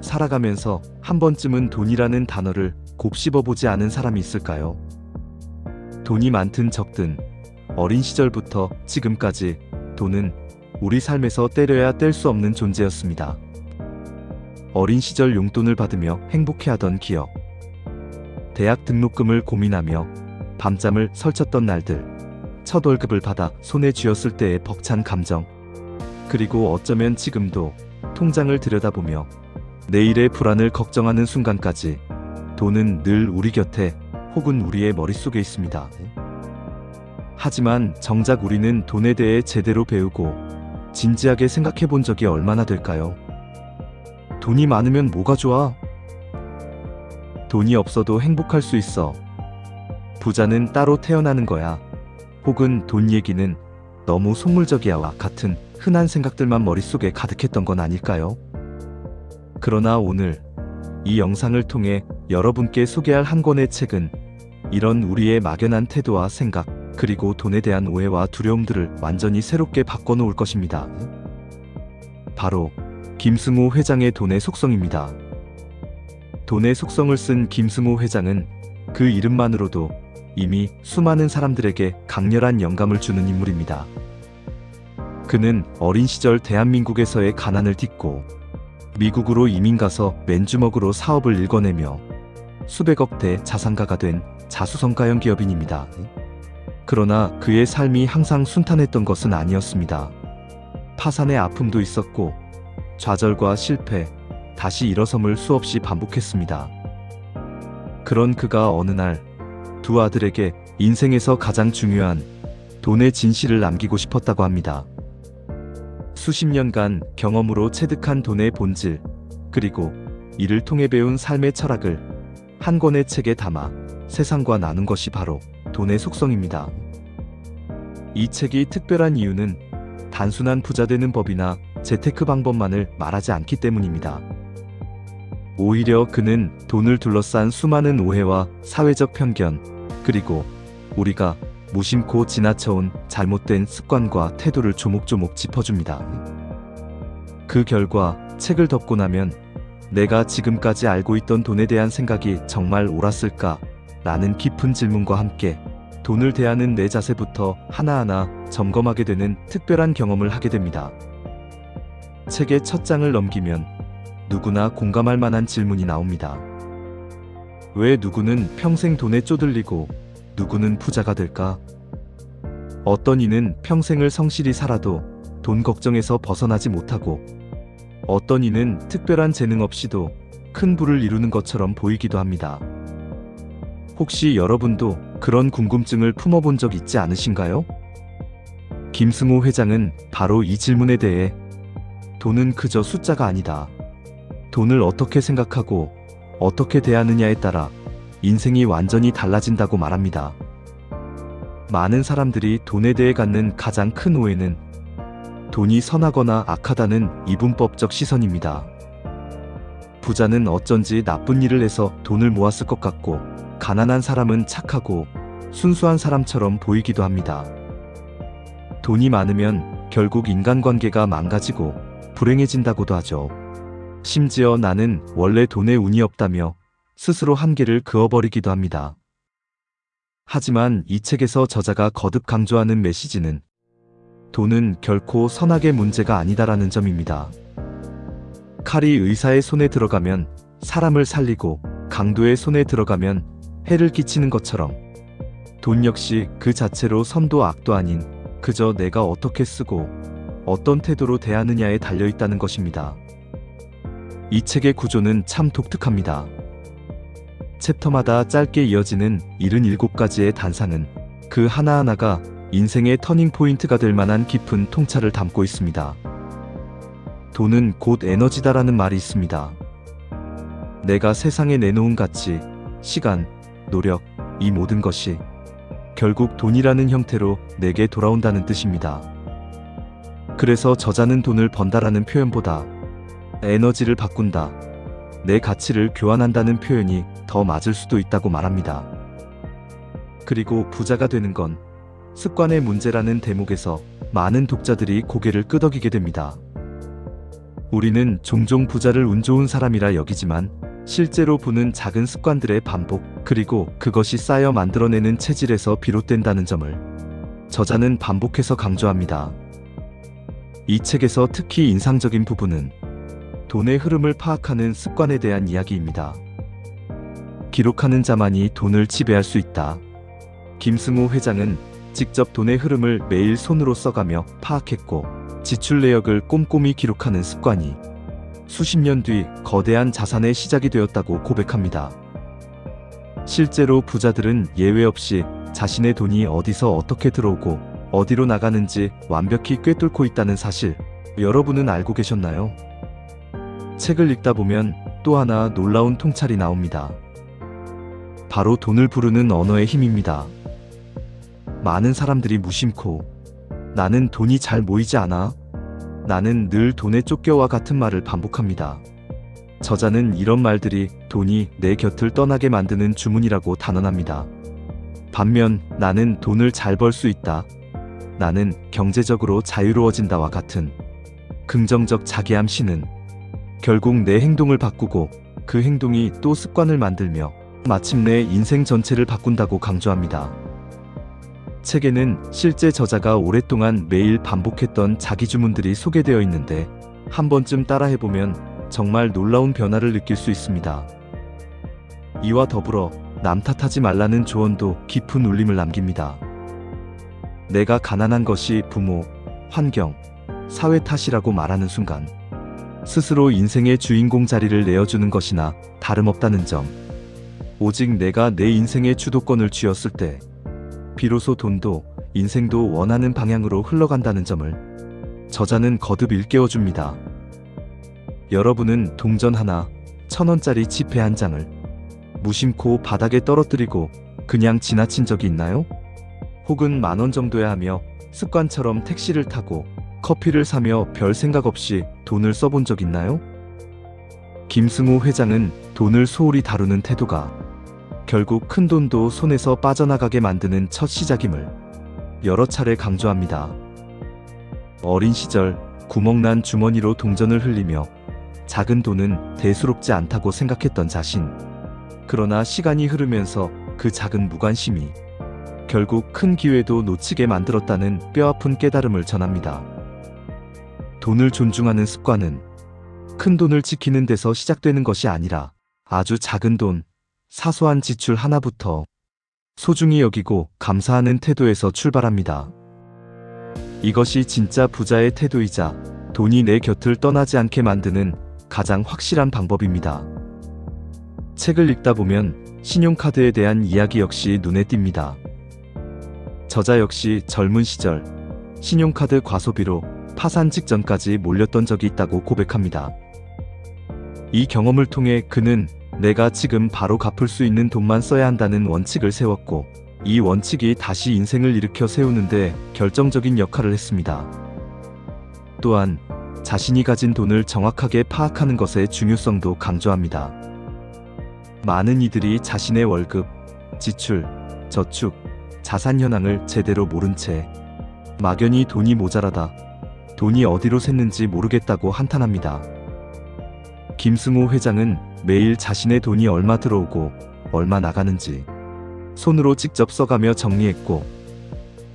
살아가면서 한 번쯤은 돈이라는 단어를 곱씹어보지 않은 사람이 있을까요? 돈이 많든 적든 어린 시절부터 지금까지 돈은 우리 삶에서 떼려야 뗄 수 없는 존재였습니다. 어린 시절 용돈을 받으며 행복해하던 기억, 대학 등록금을 고민하며 밤잠을 설쳤던 날들, 첫 월급을 받아 손에 쥐었을 때의 벅찬 감정, 그리고 어쩌면 지금도 통장을 들여다보며 내일의 불안을 걱정하는 순간까지 돈은 늘 우리 곁에 혹은 우리의 머릿속에 있습니다. 하지만 정작 우리는 돈에 대해 제대로 배우고 진지하게 생각해 본 적이 얼마나 될까요? 돈이 많으면 뭐가 좋아? 돈이 없어도 행복할 수 있어. 부자는 따로 태어나는 거야. 혹은 돈 얘기는 너무 속물적이야와 같은 흔한 생각들만 머릿속에 가득했던 건 아닐까요? 그러나 오늘 이 영상을 통해 여러분께 소개할 한 권의 책은 이런 우리의 막연한 태도와 생각, 그리고 돈에 대한 오해와 두려움들을 완전히 새롭게 바꿔놓을 것입니다. 바로 김승호 회장의 돈의 속성입니다. 돈의 속성을 쓴 김승호 회장은 그 이름만으로도 이미 수많은 사람들에게 강렬한 영감을 주는 인물입니다. 그는 어린 시절 대한민국에서의 가난을 딛고 미국으로 이민 가서 맨주먹으로 사업을 일궈내며 수백억 대 자산가가 된 자수성가형 기업인입니다. 그러나 그의 삶이 항상 순탄했던 것은 아니었습니다. 파산의 아픔도 있었고 좌절과 실패, 다시 일어섬을 수없이 반복했습니다. 그런 그가 어느 날 두 아들에게 인생에서 가장 중요한 돈의 진실을 남기고 싶었다고 합니다. 수십 년간 경험으로 체득한 돈의 본질, 그리고 이를 통해 배운 삶의 철학을 한 권의 책에 담아 세상과 나눈 것이 바로 돈의 속성입니다. 이 책이 특별한 이유는 단순한 부자 되는 법이나 재테크 방법만을 말하지 않기 때문입니다. 오히려 그는 돈을 둘러싼 수많은 오해와 사회적 편견, 그리고 우리가 무심코 지나쳐온 잘못된 습관과 태도를 조목조목 짚어줍니다. 그 결과 책을 덮고 나면 내가 지금까지 알고 있던 돈에 대한 생각이 정말 옳았을까? 라는 깊은 질문과 함께 돈을 대하는 내 자세부터 하나하나 점검하게 되는 특별한 경험을 하게 됩니다. 책의 첫 장을 넘기면 누구나 공감할 만한 질문이 나옵니다. 왜 누구는 평생 돈에 쪼들리고 누구는 부자가 될까? 어떤 이는 평생을 성실히 살아도 돈 걱정에서 벗어나지 못하고, 어떤 이는 특별한 재능 없이도 큰 부를 이루는 것처럼 보이기도 합니다. 혹시 여러분도 그런 궁금증을 품어본 적 있지 않으신가요? 김승호 회장은 바로 이 질문에 대해 돈은 그저 숫자가 아니다. 돈을 어떻게 생각하고 어떻게 대하느냐에 따라 인생이 완전히 달라진다고 말합니다. 많은 사람들이 돈에 대해 갖는 가장 큰 오해는 돈이 선하거나 악하다는 이분법적 시선입니다. 부자는 어쩐지 나쁜 일을 해서 돈을 모았을 것 같고, 가난한 사람은 착하고 순수한 사람처럼 보이기도 합니다. 돈이 많으면 결국 인간관계가 망가지고 불행해진다고도 하죠. 심지어 나는 원래 돈에 운이 없다며 스스로 한계를 그어버리기도 합니다. 하지만 이 책에서 저자가 거듭 강조하는 메시지는 돈은 결코 선악의 문제가 아니다라는 점입니다. 칼이 의사의 손에 들어가면 사람을 살리고 강도의 손에 들어가면 해를 끼치는 것처럼 돈 역시 그 자체로 선도 악도 아닌 그저 내가 어떻게 쓰고 어떤 태도로 대하느냐에 달려있다는 것입니다. 이 책의 구조는 참 독특합니다. 챕터마다 짧게 이어지는 77가지의 단상은 그 하나하나가 인생의 터닝포인트가 될 만한 깊은 통찰을 담고 있습니다. 돈은 곧 에너지다라는 말이 있습니다. 내가 세상에 내놓은 가치, 시간, 노력, 이 모든 것이 결국 돈이라는 형태로 내게 돌아온다는 뜻입니다. 그래서 저자는 돈을 번다라는 표현보다 에너지를 바꾼다, 내 가치를 교환한다는 표현이 더 맞을 수도 있다고 말합니다. 그리고 부자가 되는 건 습관의 문제라는 대목에서 많은 독자들이 고개를 끄덕이게 됩니다. 우리는 종종 부자를 운 좋은 사람이라 여기지만 실제로 부는 작은 습관들의 반복, 그리고 그것이 쌓여 만들어내는 체질에서 비롯된다는 점을 저자는 반복해서 강조합니다. 이 책에서 특히 인상적인 부분은 돈의 흐름을 파악하는 습관에 대한 이야기입니다. 기록하는 자만이 돈을 지배할 수 있다. 김승우 회장은 직접 돈의 흐름을 매일 손으로 써가며 파악했고, 지출 내역을 꼼꼼히 기록하는 습관이 수십 년 뒤 거대한 자산의 시작이 되었다고 고백합니다. 실제로 부자들은 예외 없이 자신의 돈이 어디서 어떻게 들어오고 어디로 나가는지 완벽히 꿰뚫고 있다는 사실, 여러분은 알고 계셨나요? 책을 읽다 보면 또 하나 놀라운 통찰이 나옵니다. 바로 돈을 부르는 언어의 힘입니다. 많은 사람들이 무심코 "나는 돈이 잘 모이지 않아. 나는 늘 돈에 쫓겨와" 같은 말을 반복합니다. 저자는 이런 말들이 돈이 내 곁을 떠나게 만드는 주문이라고 단언합니다. 반면 "나는 돈을 잘 벌 수 있다. 나는 경제적으로 자유로워진다와 같은 긍정적 자기암시는 결국 내 행동을 바꾸고 그 행동이 또 습관을 만들며 마침내 인생 전체를 바꾼다고 강조합니다. 책에는 실제 저자가 오랫동안 매일 반복했던 자기 주문들이 소개되어 있는데, 한 번쯤 따라해보면 정말 놀라운 변화를 느낄 수 있습니다. 이와 더불어 남 탓하지 말라는 조언도 깊은 울림을 남깁니다. 내가 가난한 것이 부모, 환경, 사회 탓이라고 말하는 순간 스스로 인생의 주인공 자리를 내어주는 것이나 다름없다는 점, 오직 내가 내 인생의 주도권을 쥐었을 때 비로소 돈도 인생도 원하는 방향으로 흘러간다는 점을 저자는 거듭 일깨워줍니다. 여러분은 동전 하나, 1,000원짜리 지폐 한 장을 무심코 바닥에 떨어뜨리고 그냥 지나친 적이 있나요? 혹은 10,000원 정도야 하며 습관처럼 택시를 타고 커피를 사며 별 생각 없이 돈을 써본 적 있나요? 김승우 회장은 돈을 소홀히 다루는 태도가 결국 큰 돈도 손에서 빠져나가게 만드는 첫 시작임을 여러 차례 강조합니다. 어린 시절 구멍난 주머니로 동전을 흘리며 작은 돈은 대수롭지 않다고 생각했던 자신. 그러나 시간이 흐르면서 그 작은 무관심이 결국 큰 기회도 놓치게 만들었다는 뼈아픈 깨달음을 전합니다. 돈을 존중하는 습관은 큰 돈을 지키는 데서 시작되는 것이 아니라 아주 작은 돈, 사소한 지출 하나부터 소중히 여기고 감사하는 태도에서 출발합니다. 이것이 진짜 부자의 태도이자 돈이 내 곁을 떠나지 않게 만드는 가장 확실한 방법입니다. 책을 읽다 보면 신용카드에 대한 이야기 역시 눈에 띕니다. 저자 역시 젊은 시절 신용카드 과소비로 파산 직전까지 몰렸던 적이 있다고 고백합니다. 이 경험을 통해 그는 내가 지금 바로 갚을 수 있는 돈만 써야 한다는 원칙을 세웠고, 이 원칙이 다시 인생을 일으켜 세우는데 결정적인 역할을 했습니다. 또한 자신이 가진 돈을 정확하게 파악하는 것의 중요성도 강조합니다. 많은 이들이 자신의 월급, 지출, 저축, 자산 현황을 제대로 모른 채 막연히 돈이 모자라다, 돈이 어디로 샜는지 모르겠다고 한탄합니다. 김승우 회장은 매일 자신의 돈이 얼마 들어오고 얼마 나가는지 손으로 직접 써가며 정리했고,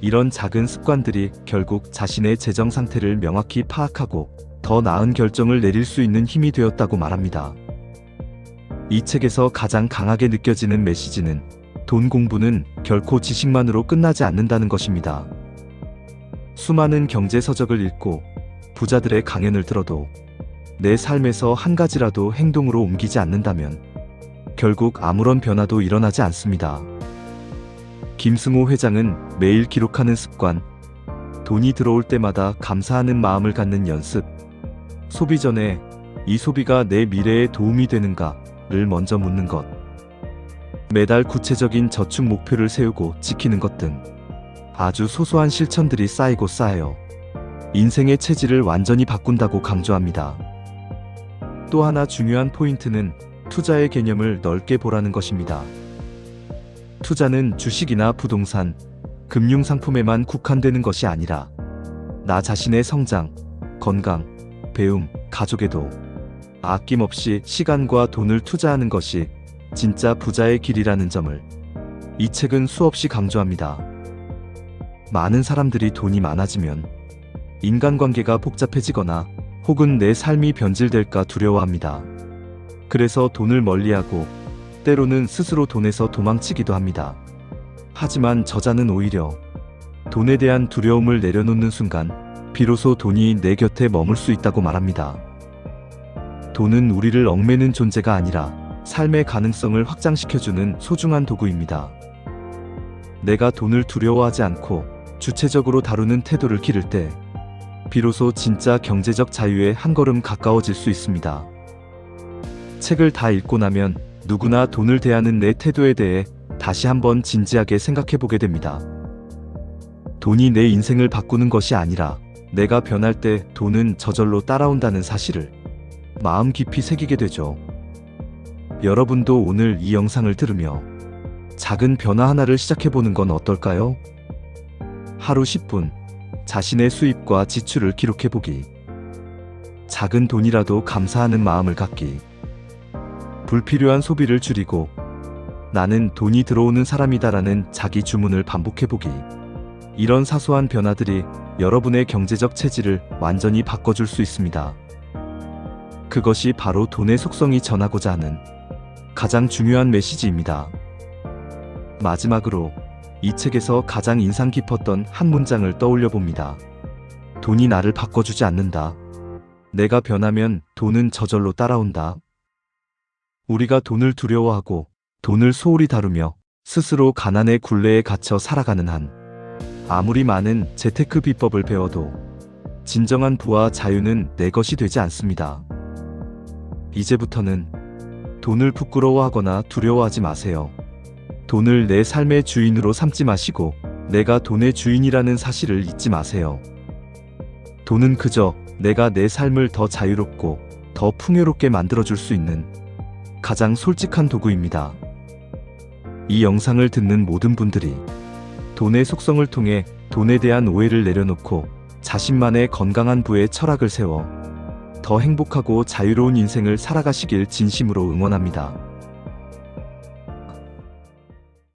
이런 작은 습관들이 결국 자신의 재정 상태를 명확히 파악하고 더 나은 결정을 내릴 수 있는 힘이 되었다고 말합니다. 이 책에서 가장 강하게 느껴지는 메시지는 돈 공부는 결코 지식만으로 끝나지 않는다는 것입니다. 수많은 경제 서적을 읽고 부자들의 강연을 들어도 내 삶에서 한 가지라도 행동으로 옮기지 않는다면 결국 아무런 변화도 일어나지 않습니다. 김승우 회장은 매일 기록하는 습관, 돈이 들어올 때마다 감사하는 마음을 갖는 연습, 소비 전에 이 소비가 내 미래에 도움이 되는가를 먼저 묻는 것, 매달 구체적인 저축 목표를 세우고 지키는 것 등 아주 소소한 실천들이 쌓이고 쌓여 인생의 체질을 완전히 바꾼다고 강조합니다. 또 하나 중요한 포인트는 투자의 개념을 넓게 보라는 것입니다. 투자는 주식이나 부동산, 금융상품에만 국한되는 것이 아니라 나 자신의 성장, 건강, 배움, 가족에도 아낌없이 시간과 돈을 투자하는 것이 진짜 부자의 길이라는 점을 이 책은 수없이 강조합니다. 많은 사람들이 돈이 많아지면 인간관계가 복잡해지거나 혹은 내 삶이 변질될까 두려워합니다. 그래서 돈을 멀리하고 때로는 스스로 돈에서 도망치기도 합니다. 하지만 저자는 오히려 돈에 대한 두려움을 내려놓는 순간 비로소 돈이 내 곁에 머물 수 있다고 말합니다. 돈은 우리를 얽매는 존재가 아니라 삶의 가능성을 확장시켜주는 소중한 도구입니다. 내가 돈을 두려워하지 않고 주체적으로 다루는 태도를 기를 때 비로소 진짜 경제적 자유에 한 걸음 가까워질 수 있습니다. 책을 다 읽고 나면 누구나 돈을 대하는 내 태도에 대해 다시 한번 진지하게 생각해 보게 됩니다. 돈이 내 인생을 바꾸는 것이 아니라 내가 변할 때 돈은 저절로 따라온다는 사실을 마음 깊이 새기게 되죠. 여러분도 오늘 이 영상을 들으며 작은 변화 하나를 시작해 보는 건 어떨까요? 하루 10분 자신의 수입과 지출을 기록해 보기. 작은 돈이라도 감사하는 마음을 갖기. 불필요한 소비를 줄이고 나는 돈이 들어오는 사람이다라는 자기 주문을 반복해 보기. 이런 사소한 변화들이 여러분의 경제적 체질을 완전히 바꿔줄 수 있습니다. 그것이 바로 돈의 속성이 전하고자 하는 가장 중요한 메시지입니다. 마지막으로 이 책에서 가장 인상 깊었던 한 문장을 떠올려 봅니다. 돈이 나를 바꿔주지 않는다. 내가 변하면 돈은 저절로 따라온다. 우리가 돈을 두려워하고 돈을 소홀히 다루며 스스로 가난의 굴레에 갇혀 살아가는 한 아무리 많은 재테크 비법을 배워도 진정한 부와 자유는 내 것이 되지 않습니다. 이제부터는 돈을 부끄러워하거나 두려워하지 마세요. 돈을 내 삶의 주인으로 삼지 마시고 내가 돈의 주인이라는 사실을 잊지 마세요. 돈은 그저 내가 내 삶을 더 자유롭고 더 풍요롭게 만들어줄 수 있는 가장 솔직한 도구입니다. 이 영상을 듣는 모든 분들이 돈의 속성을 통해 돈에 대한 오해를 내려놓고 자신만의 건강한 부의 철학을 세워 더 행복하고 자유로운 인생을 살아가시길 진심으로 응원합니다.